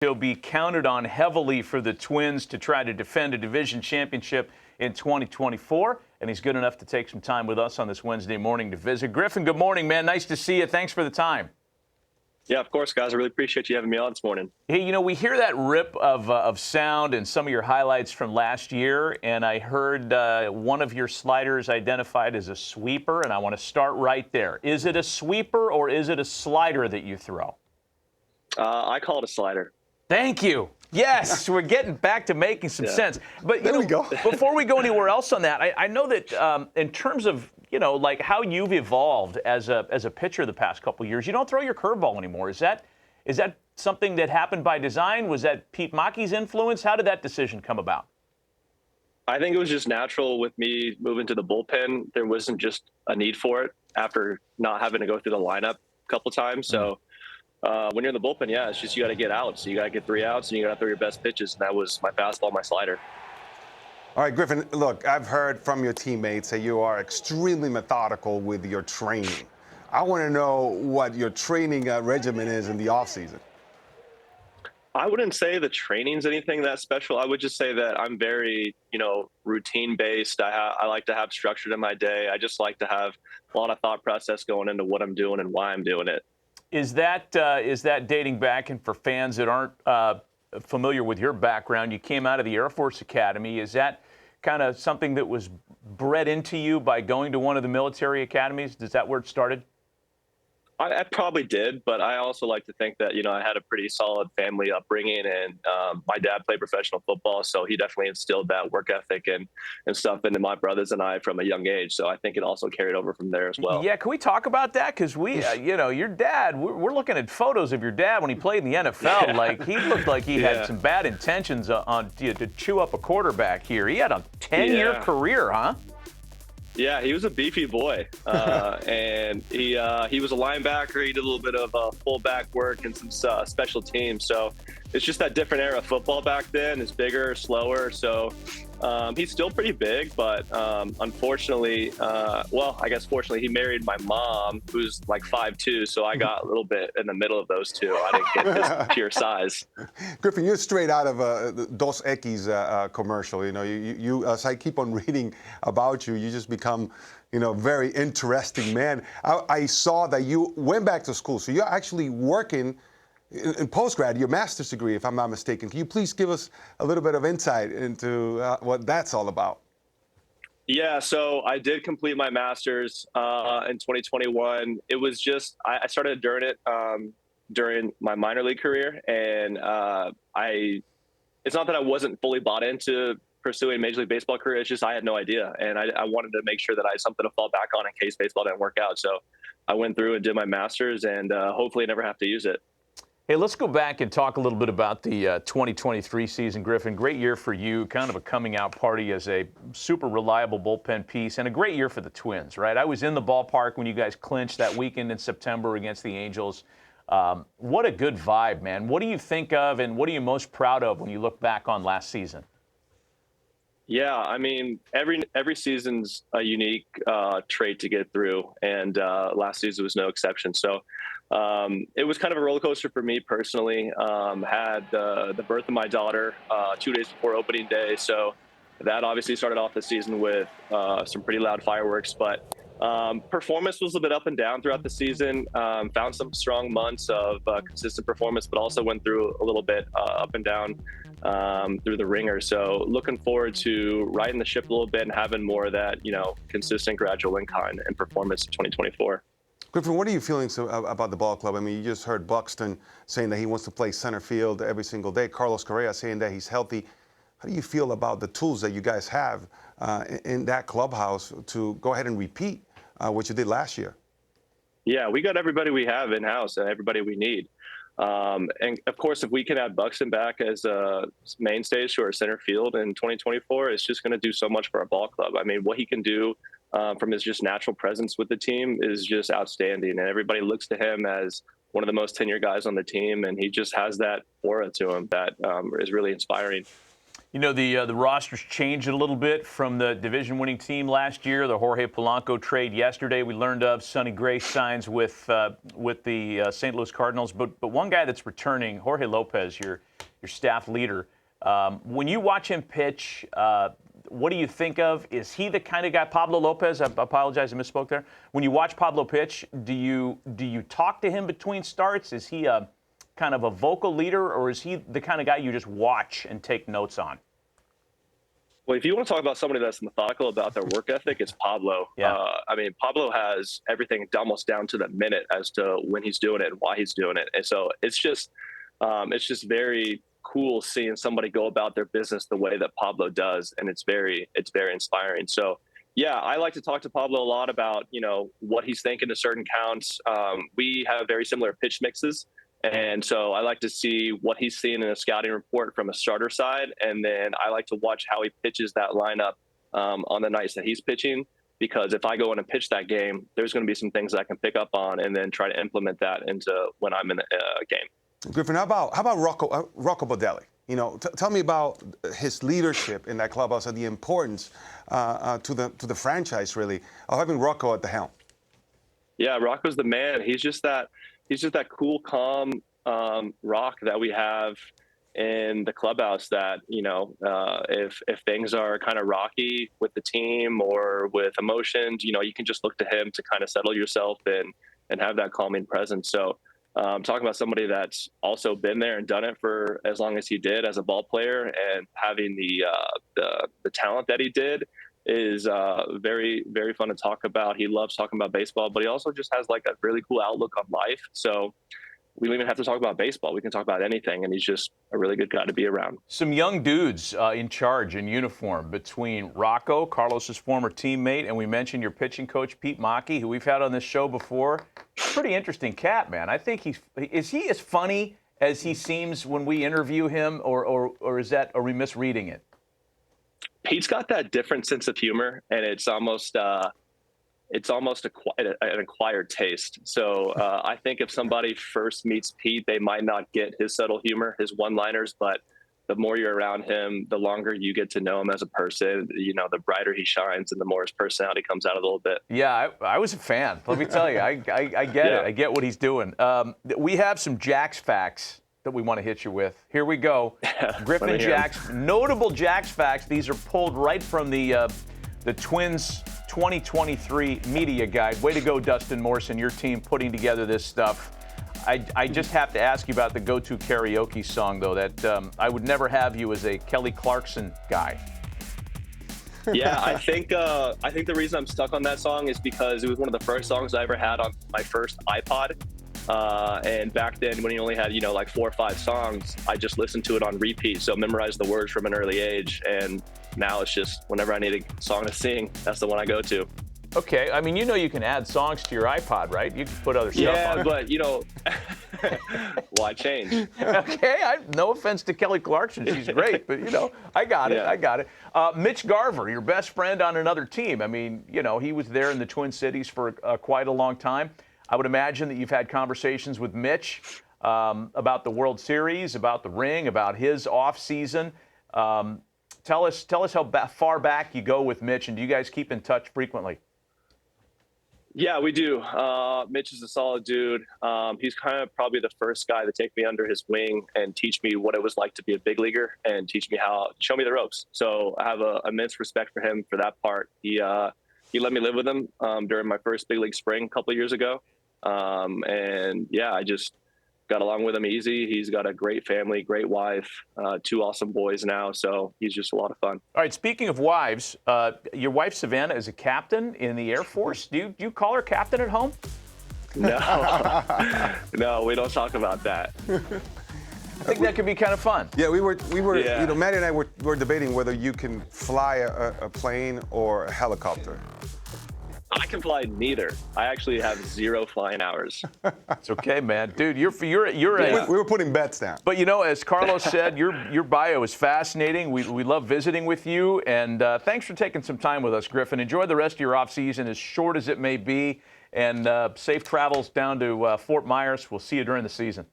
He'll be counted on heavily for the Twins to try to defend a division championship in 2024, and he's good enough to take some time with us on this Wednesday morning to visit. Griffin, good morning, man. Nice to see you. Thanks for the time. Yeah, of course, guys. I really appreciate you having me on this morning. Hey, you know, we hear that rip of sound and some of your highlights from last year, and I heard one of your sliders identified as a sweeper, and I want to start right there. Is it a sweeper or is it a slider that you throw? I call it a slider. Thank you. Yes, we're getting back to making some sense. But There we go. Before we go anywhere else on that, I know that in terms of, you know, like how you've evolved as a pitcher the past couple of years, you don't throw your curveball anymore. Is that something that happened by design? Was that Pete Maki's influence? How did that decision come about? I think it was just natural with me moving to the bullpen. There wasn't just a need for it after not having to go through the lineup a couple times. So when you're in the bullpen, yeah, it's just you got to get out. So you got to get 3 outs and you got to throw your best pitches. And that was my fastball, my slider. All right, Griffin, look, I've heard from your teammates that you are extremely methodical with your training. I want to know what your training regimen is in the offseason. I wouldn't say the training's anything that special. I would just say that I'm very, routine-based. I like to have structure in my day. I just like to have a lot of thought process going into what I'm doing and why I'm doing it. Is that dating back, and for fans that aren't familiar with your background, you came out of the Air Force Academy. Is that kind of something that was bred into you by going to one of the military academies? Is that where it started? I probably did, but I also like to think that, I had a pretty solid family upbringing, and my dad played professional football, so he definitely instilled that work ethic and stuff into my brothers and I from a young age. So I think it also carried over from there as well. Yeah, can we talk about that? Because your dad, we're looking at photos of your dad when he played in the NFL. Yeah. Like, he looked like he had some bad intentions to chew up a quarterback here. He had a 10-year career, huh? Yeah, he was a beefy boy, and he was a linebacker. He did a little bit of fullback work and some special teams. So it's just that different era of football back then. It's bigger, slower. So he's still pretty big, but unfortunately, I guess fortunately, he married my mom, who's like 5'2". So I got a little bit in the middle of those two. I didn't get his pure size. Griffin, you're straight out of Dos Equis commercial. You as I keep on reading about you, you just become, very interesting man. I saw that you went back to school, so you're actually working in postgrad, your master's degree, if I'm not mistaken. Can you please give us a little bit of insight into what that's all about? Yeah, so I did complete my master's in 2021. It was just, I started during my minor league career, and it's not that I wasn't fully bought into pursuing a Major League Baseball career. It's just I had no idea, and I wanted to make sure that I had something to fall back on in case baseball didn't work out. So I went through and did my master's, and hopefully never have to use it. Hey, let's go back and talk a little bit about the 2023 season, Griffin. Great year for you, kind of a coming out party as a super reliable bullpen piece, and a great year for the Twins, right? I was in the ballpark when you guys clinched that weekend in September against the Angels. What a good vibe, man. What do you think of, and what are you most proud of when you look back on last season? Yeah, I mean, every season's a unique trait to get through, and last season was no exception. So it was kind of a roller coaster for me personally. Had the birth of my daughter 2 days before opening day, so that obviously started off the season with some pretty loud fireworks. But performance was a bit up and down throughout the season. Found some strong months of consistent performance, but also went through a little bit up and down through the ringer. So looking forward to riding the ship a little bit and having more of that, consistent gradual incline and performance in 2024. Griffin, what are you feeling about the ball club? I mean, you just heard Buxton saying that he wants to play center field every single day. Carlos Correa saying that he's healthy. How do you feel about the tools that you guys have in that clubhouse to go ahead and repeat what you did last year? Yeah, we got everybody we have in-house and everybody we need. And of course, if we can add Buxton back as a mainstay to our center field in 2024, it's just going to do so much for our ball club. I mean, what he can do from his just natural presence with the team is just outstanding. And everybody looks to him as one of the most tenured guys on the team. And he just has that aura to him that is really inspiring. You know, the roster's changed a little bit from the division-winning team last year. The Jorge Polanco trade yesterday we learned of. Sonny Gray signs with the St. Louis Cardinals. But one guy that's returning, Jorge Lopez, your staff leader. When you watch him pitch, what do you think of? Is he the kind of guy, Pablo Lopez? I apologize, I misspoke there. When you watch Pablo pitch, do you talk to him between starts? Is he a kind of a vocal leader, or is he the kind of guy you just watch and take notes on? Well, if you want to talk about somebody that's methodical about their work ethic, it's Pablo. Yeah. I mean, Pablo has everything almost down to the minute as to when he's doing it and why he's doing it. And so it's just very cool seeing somebody go about their business the way that Pablo does. And it's very inspiring. So yeah, I like to talk to Pablo a lot about, what he's thinking to certain counts. We have very similar pitch mixes. And so I like to see what he's seeing in a scouting report from a starter side. And then I like to watch how he pitches that lineup on the nights that he's pitching, because if I go in and pitch that game, there's going to be some things that I can pick up on and then try to implement that into when I'm in the game. Griffin, how about Rocco Baldelli? Tell me about his leadership in that clubhouse and the importance to the franchise, really, of having Rocco at the helm. Yeah, Rocco's the man. He's just that cool, calm Rock that we have in the clubhouse that, if things are kind of rocky with the team or with emotions, you can just look to him to kind of settle yourself and have that calming presence. So talking about somebody that's also been there and done it for as long as he did as a ball player, and having the talent that he did is very, very fun to talk about. He loves talking about baseball, but he also just has like a really cool outlook on life. So we don't even have to talk about baseball. We can talk about anything, and he's just a really good guy to be around. Some young dudes in charge, in uniform, between Rocco, Carlos's former teammate, and we mentioned your pitching coach, Pete Mackey, who we've had on this show before. Pretty interesting cat, man. I think is he as funny as he seems when we interview him, or are we misreading it? Pete's got that different sense of humor, and it's almost an acquired taste. So I think if somebody first meets Pete, they might not get his subtle humor, his one-liners, but the more you're around him, the longer you get to know him as a person, the brighter he shines and the more his personality comes out a little bit. Yeah, I was a fan. Let me tell you, I get it. I get what he's doing. We have some Jax Facts that we want to hit you with. Here we go. Griffin Jax, notable Jax Facts. These are pulled right from the Twins 2023 media guide. Way to go, Dustin Morrison, your team putting together this stuff. I just have to ask you about the go-to karaoke song, though, that I would never have you as a Kelly Clarkson guy. Yeah, I think the reason I'm stuck on that song is because it was one of the first songs I ever had on my first iPod. And back then, when you only had, like 4 or 5 songs, I just listened to it on repeat. So memorized the words from an early age. And now it's just whenever I need a song to sing, that's the one I go to. Okay. I mean, you can add songs to your iPod, right? You can put other stuff on it. Yeah, but, why change? Okay. No offense to Kelly Clarkson. She's great. But, I got it. Yeah. I got it. Mitch Garver, your best friend on another team. I mean, he was there in the Twin Cities for quite a long time. I would imagine that you've had conversations with Mitch about the World Series, about the ring, about his offseason. Tell us how far back you go with Mitch, and do you guys keep in touch frequently? Yeah, we do. Mitch is a solid dude. He's kind of probably the first guy to take me under his wing and teach me what it was like to be a big leaguer and show me the ropes. So I have immense respect for him for that part. He let me live with him during my first big league spring a couple of years ago. And yeah, I just got along with him easy. He's got a great family, great wife, 2 awesome boys now. So he's just a lot of fun. All right. Speaking of wives, your wife, Savannah, is a captain in the Air Force. Do you call her captain at home? No, no, we don't talk about that. I think that could be kind of fun. Yeah, we were. Yeah. Maddie and I were debating whether you can fly a plane or a helicopter. I can fly neither. I actually have 0 flying hours. It's okay, man, dude. You're We were putting bets down. But as Carlos said, your bio is fascinating. We love visiting with you, and thanks for taking some time with us, Griffin. Enjoy the rest of your off season, as short as it may be, and safe travels down to Fort Myers. We'll see you during the season.